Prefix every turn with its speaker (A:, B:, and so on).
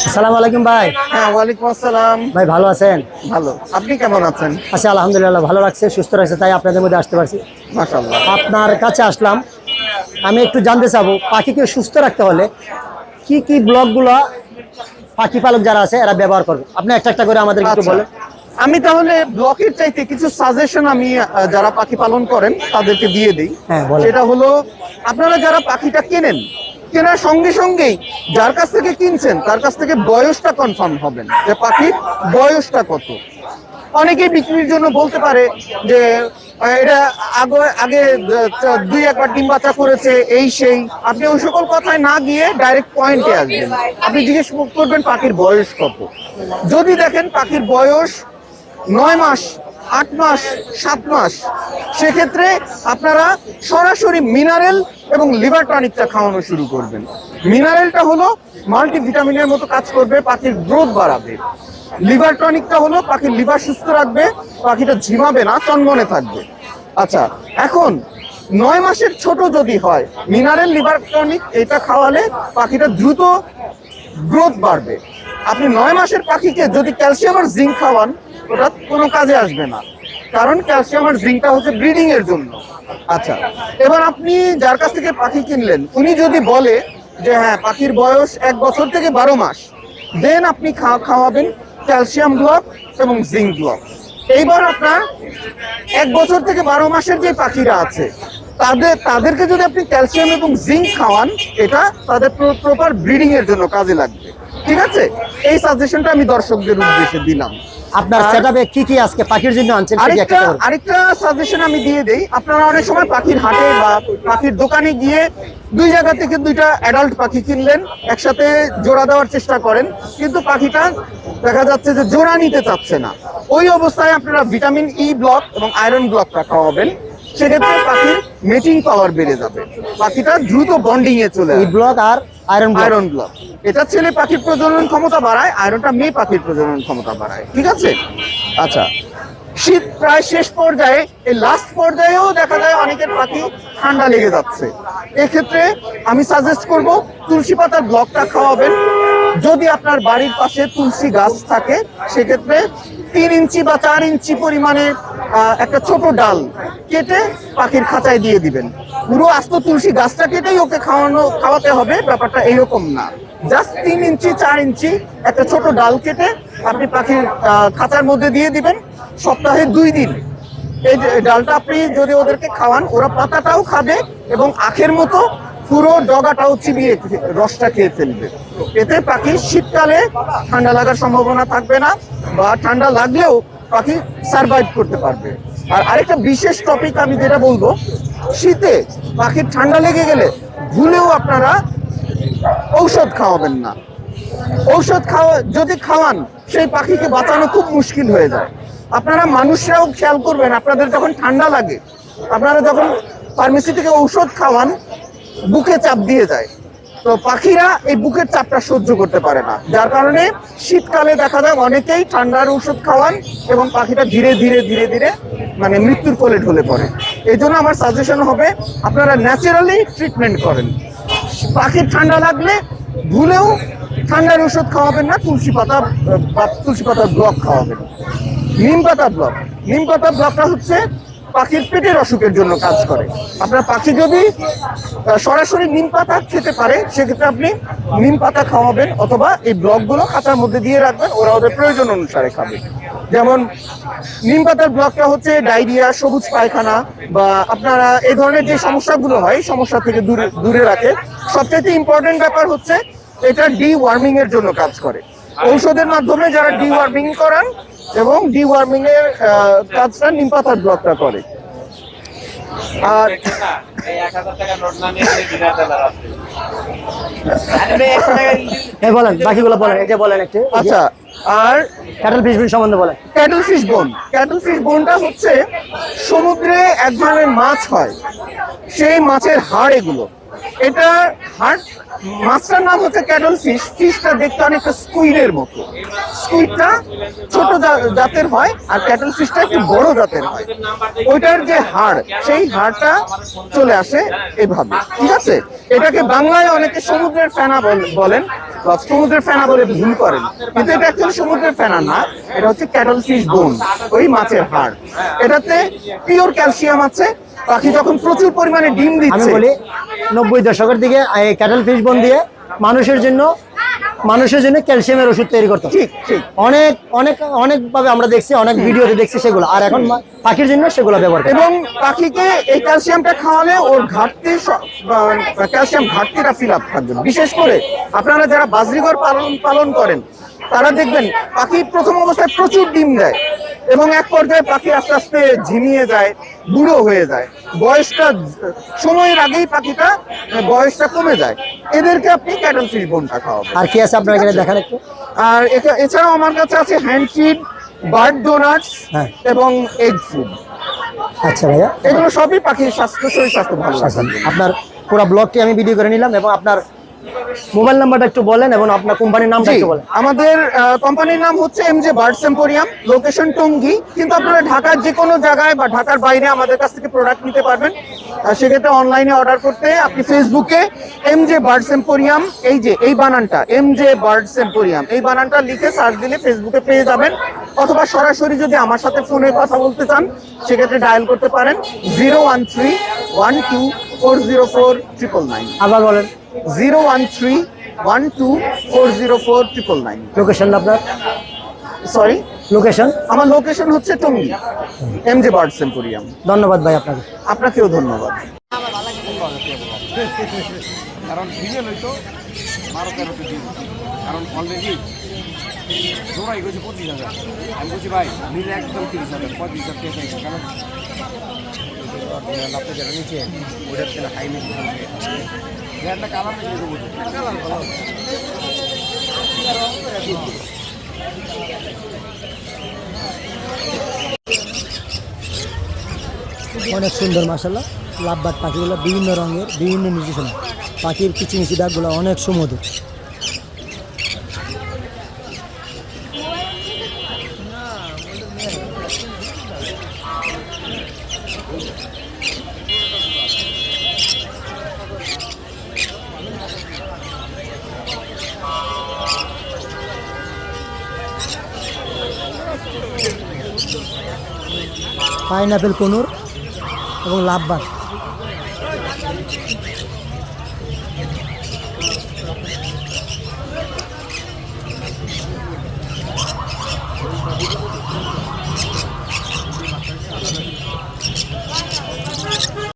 A: আসসালামু আলাইকুম ভাই।
B: হ্যাঁ, ওয়ালাইকুম আসসালাম।
A: ভাই ভালো আছেন?
B: ভালো, আপনি কেমন আছেন?
A: আচ্ছা, আলহামদুলিল্লাহ ভালো রাখছে, সুস্থ রাখছে, তাই আপনাদের মধ্যে আসতে পারছি।
B: মাশাআল্লাহ।
A: আপনার কাছে আসলাম, আমি একটু জানতে চাবো পাখিকে সুস্থ রাখতে হলে কি কি ব্লকগুলো পাখি পালক যারা আছে এরা ব্যবহার করবে। আপনি একটা একটা করে আমাদের একটু
B: আচ্ছা,
A: বলেন।
B: আমি তাহলে ব্লকের চাইতে কিছু সাজেশন আমি যারা পাখি পালন করেন তাদেরকে দিয়ে দিই।
A: হ্যাঁ, বলেন।
B: সেটা হলো, আপনারা যারা পাখিটা কেনেন, কেনার সঙ্গে সঙ্গেই যার কাছ থেকে কিনছেন তার কাছ থেকে বয়সটা কনফার্ম হবেন যে পাখির বয়সটা কত। অনেকেই বিক্রির জন্য বলতে পারে যে এটা আগে দুই একবার ডিম বাচ্চা করেছে, এই সেই। আপনি ওই সকল কথায় না গিয়ে ডাইরেক্ট পয়েন্টে আসবেন। আপনি জিজ্ঞেস করবেন পাখির বয়স কত। যদি দেখেন পাখির বয়স 9 মাস, 8 মাস, 7 মাস, সেক্ষেত্রে আপনারা সরাসরি মিনারেল এবং লিভার টনিকটা খাওয়ানো শুরু করবেন। মিনারেলটা হলো মাল্টিভিটামিনের মতো কাজ করবে, পাখির গ্রোথ বাড়াবে। লিভার টনিকটা হলো পাখির লিভার সুস্থ রাখবে, পাখিটা ঝিমাবে না, চনমনে থাকবে। আচ্ছা, এখন 9 মাসের ছোট যদি হয়, মিনারেল লিভার টনিক এটা খাওয়ালে পাখিটা দ্রুত গ্রোথ বাড়বে। আপনি 9 মাসের পাখিকে যদি ক্যালসিয়াম আর জিঙ্ক খাওয়ান, ওটা কোনো কাজে আসবে না, কারণ ক্যালসিয়াম আর জিঙ্কটা হচ্ছে ব্রিডিং এর জন্য। আচ্ছা, এবার আপনি যার কাছ থেকে পাখি কিনলেন, উনি যদি বলে যে হ্যাঁ পাখির বয়স 1 বছর থেকে 12 মাস, দেন আপনি খাওয়াবেন ক্যালসিয়াম ব্লক এবং জিঙ্ক ব্লক। এইবার আপনার 1 বছর থেকে 12 মাসের যে পাখিরা আছে তাদেরকে যদি আপনি ক্যালসিয়াম এবং জিঙ্ক খাওয়ান, এটা তাদের প্রপার ব্রিডিং এর জন্য কাজে লাগবে। ঠিক আছে, এই সাজেশনটা আমি দর্শকদের উদ্দেশ্যে দিলাম।
A: আপনার সেটআপে কি কি আজকে পাখির জন্য আনছেন?
B: আরেকটা সাজেশন আমি দিয়ে দেই। আপনারা অনেক সময় পাখির হাটে বা পাখির দোকানে গিয়ে দুই জায়গা থেকে দুইটা অ্যাডাল্ট পাখি কিনলেন, একসাথে জোড়া দেওয়ার চেষ্টা করেন, কিন্তু পাখিটা দেখা যাচ্ছে যে জোড়া নিতে চাচ্ছে না। ওই অবস্থায় আপনারা ভিটামিন ই ব্লক এবং আয়রন ব্লকটা খাওয়াবেন। সেক্ষেত্রে পাখির মেটিং পাওয়ার বেড়ে যাবে, পাখিটা দ্রুত বন্ডিং এ চলে আসবে।
A: ই ব্লক আর
B: আয়রন ব্লক এটা ছেলে পাখির প্রজনন ক্ষমতা বাড়ায়, আয়রনটা মেয়ে পাখির প্রজনন ক্ষমতা বাড়ায়। ঠিক আছে। আচ্ছা, শীত প্রায় শেষ পর্যায়ে, এই লাস্ট পর্যায়েও দেখা যায় অনেকের পাখি ঠান্ডা লেগে যাচ্ছে। এক্ষেত্রে আমি সাজেস্ট করব তুলসী পাতার ব্লকটা খাওয়াবেন। যদি আপনার বাড়ির পাশে তুলসী গাছ থাকে, সেক্ষেত্রে 3 ইঞ্চি বা 4 ইঞ্চি পরিমাণে একটা ছোট ডাল কেটে পাখির খাঁচায় দিয়ে দিবেন। পুরো আস্ত তুলসী গাছটা কেটেই ওকে খাওয়াতে হবে, ব্যাপারটা এইরকম না। জাস্ট 3 ইঞ্চি 4 ইঞ্চি একটা ছোট ডাল কেটে আপনি পাখির খাঁচার মধ্যে দিয়ে দিবেন। সপ্তাহে 2 দিন এই ডালটা আপনি যদি ওদেরকে খাওয়ান, ওরা পাতাটাও খাবে এবং আখের মতো পুরো ডগাটাও চিবিয়ে রসটা খেয়ে ফেলবে। এতে পাখি শীতকালে ঠান্ডা লাগার সম্ভাবনা থাকবে না, বা ঠান্ডা লাগলেও পাখি সার্ভাইভ করতে পারবে। আর আরেকটা বিশেষ টপিক আমি যেটা বলবো, শীতে পাখির ঠান্ডা লেগে গেলে ভুলেও আপনারা ঔষধ খাওয়াবেন না। ঔষধ যদি খাওয়ান, সেই পাখিকে বাঁচানো খুব মুশকিল হয়ে যায়। আপনারা মানুষরাও খেয়াল করবেন, আপনাদের যখন ঠান্ডা লাগে, আপনারা যখন ফার্মেসি থেকে ঔষধ খাওয়ান, বুকে চাপ দিয়ে যায়। তো পাখিরা এই বুকের চাপটা সহ্য করতে পারে না, যার কারণে শীতকালে দেখা যায় অনেকেই ঠান্ডার ঔষধ খাওয়ান এবং পাখিটা ধীরে ধীরে ধীরে ধীরে মানে মৃত্যুর কোলে ঢলে পড়ে। এই জন্য আমার সাজেশন হবে আপনারা ন্যাচারালি ট্রিটমেন্ট করেন। পাখির ঠান্ডা লাগলে ভুলেও ঠান্ডার ওষুধ খাওয়াবেন না, তুলসী পাতার ব্লক খাওয়াবেন। নিম পাতা ব্লকটা হচ্ছে পাখির পেটের অসুখের জন্য কাজ করে। আপনার পাখি যদি সরাসরি নিম পাতা খেতে পারে, সেক্ষেত্রে আপনি নিম পাতা খাওয়াবেন, অথবা এই ব্লকগুলো খাঁচার মধ্যে দিয়ে রাখবেন, ওরা ওদের প্রয়োজন অনুসারে খাবে। যেমন নিম পাতার ব্লকটা হচ্ছে ডায়রিয়া, সবুজ পায়খানা বা আপনারা এই ধরনের যে সমস্যাগুলো হয়, সমস্যা থেকে দূরে রাখে। সবচেয়ে ইম্পর্টেন্ট ব্যাপার হচ্ছে এটা ডি-ওয়ার্মিং এর জন্য কাজ করে। ঔষধের মাধ্যমে যারা ডি-ওয়ার্মিং করান, এবং ডি-ওয়ার্মিং এর কাজটা নিম পাতার ব্লকটা করে। আর
A: বলেন বাকিগুলো বলেন, এটা বলেন একটু।
B: আচ্ছা, আর
A: ক্যাটল ফিশ বোন সম্বন্ধে বলেন।
B: ক্যাটল ফিশ বোনটা হচ্ছে সমুদ্রে এক ধরনের মাছ হয়, সেই মাছের হাড় এগুলো। এটা হার্ট মাছটার নাম হচ্ছে ক্যাটল ফিশ। ফিশটা দেখতে অনেকটা স্কুইডের মতো। স্কুইডটা ছোট জাতের হয় আর ক্যাটল ফিশটা একটু বড় জাতের হয়। ওইটার যে হাড়, সেই হাড়টা চলে আসে এভাবে, ঠিক আছে? এটাকে বাংলায় অনেকে সমুদ্রের ফেনা বলেন বা সমুদ্রের ফেনা বলে ভুল করেন, কিন্তু এটা অ্যাকচুয়ালি সমুদ্রের ফেনা না, এটা হচ্ছে ক্যাটল ফিশ বোন, ওই মাছের হাড়। এটাতে পিওর ক্যালসিয়াম আছে। পাখি যখন প্রচুর পরিমাণে ডিম
A: আমি
B: দিচ্ছে,
A: বলি 90 দশকের দিকে এই ক্যাটেল ফিশ বোন দিয়ে মানুষের জন্য ক্যালসিয়ামের ওষুধ তৈরি করতো।
B: ঠিক ঠিক
A: অনেক অনেক অনেকভাবে আমরা দেখছি, অনেক ভিডিওতে দেখছি সেগুলো, আর এখন পাখির জন্য সেগুলো ব্যবহার করে।
B: এবং পাখিকে এই ক্যালসিয়ামটা খাওয়ালে ওর ঘাটতি ক্যালসিয়াম ঘাটতিটা ফিল আপ থাকবে। বিশেষ করে আপনারা যারা বাজরিঘর পালন করেন তারা দেখবেন পাখি প্রথম অবস্থায় প্রচুর ডিম দেয় এবং এক পর্যায়ে পাখি আস্তে আস্তে ঝিমিয়ে যায়, বুড়ো হয়ে যায়, বয়সটা সময়ের আগেই পাখিটা বয়সটা কমে যায়। এদেরকে আপনি ক্যাটল ফিশ বোনটা খাওয়াবেন।
A: আর কি আছে আপনার এখানে দেখান একটু?
B: আর এছাড়াও আমার কাছে আছে হ্যান্ড ফিড, বার্ড ডোনাটস
A: হ্যাঁ।
B: এবং এগ ফুড।
A: আচ্ছা ভাইয়া,
B: এগুলো সবই পাখির শরীর স্বাস্থ্য ভালো রাখার জন্য।
A: আপনার পুরো ব্লগটি আমি ভিডিও করে নিলাম, এবং আপনার মোবাইল নাম্বারটা একটু বলেন এবং আপনার কোম্পানির নামটা
B: জি,
A: একটু বলেন।
B: আমাদের কোম্পানির নাম হচ্ছে এমজে বার্ডস এম্পোরিয়াম, লোকেশন টঙ্গী। কিন্তু আপনারা ঢাকার যে কোনো জায়গায় বা ঢাকার বাইরে আমাদের কাছ থেকে প্রোডাক্ট নিতে পারবেন। সেক্ষেত্রে অনলাইনে অর্ডার করতে আপনি ফেসবুকে এমজে বার্ডস এম্পোরিয়াম, এই বানানটা এমজে বার্ডস এম্পোরিয়াম, এই বানানটা লিখে সার্চ দিলে ফেসবুকে পেয়ে যাবেন। অথবা সরাসরি যদি আমার সাথে ফোনে কথা বলতে চান সেক্ষেত্রে ডায়াল করতে পারেন 013-12-404-999।
A: আবার বলেন।
B: 013-12-404-999।
A: লোকেশন আপনার?
B: Sorry,
A: location?
B: আমার লোকেশন হচ্ছে টঙ্গী, এমজে বার্ডস এম্পোরিয়াম।
A: ধন্যবাদ ভাই আপনাকে।
B: আপনাকেও ধন্যবাদ।
C: কারণ ভিজে নইতো 12-13 দিন, কারণ অলরেডি জোড়াই গেছে 25,000। আমি বলছি ভাই নিলে একদম 30,000, 35,000 টাকা চাইছে, কারণ আপনি যেটা নিচে ওইটার থেকে হাই নিচে একটা কালার নিয়ে দেবো, কালার ভালো।
A: অনেক সুন্দর মাশাআল্লাহ। লাভবার্ড পাখিগুলো বিভিন্ন রঙের, বিভিন্ন নির্দেশনা। পাখির কিচিমিচি ডাকগুলো অনেক সুমধুর। পাইনাপেল কোনুর এবং লাভবার্ড।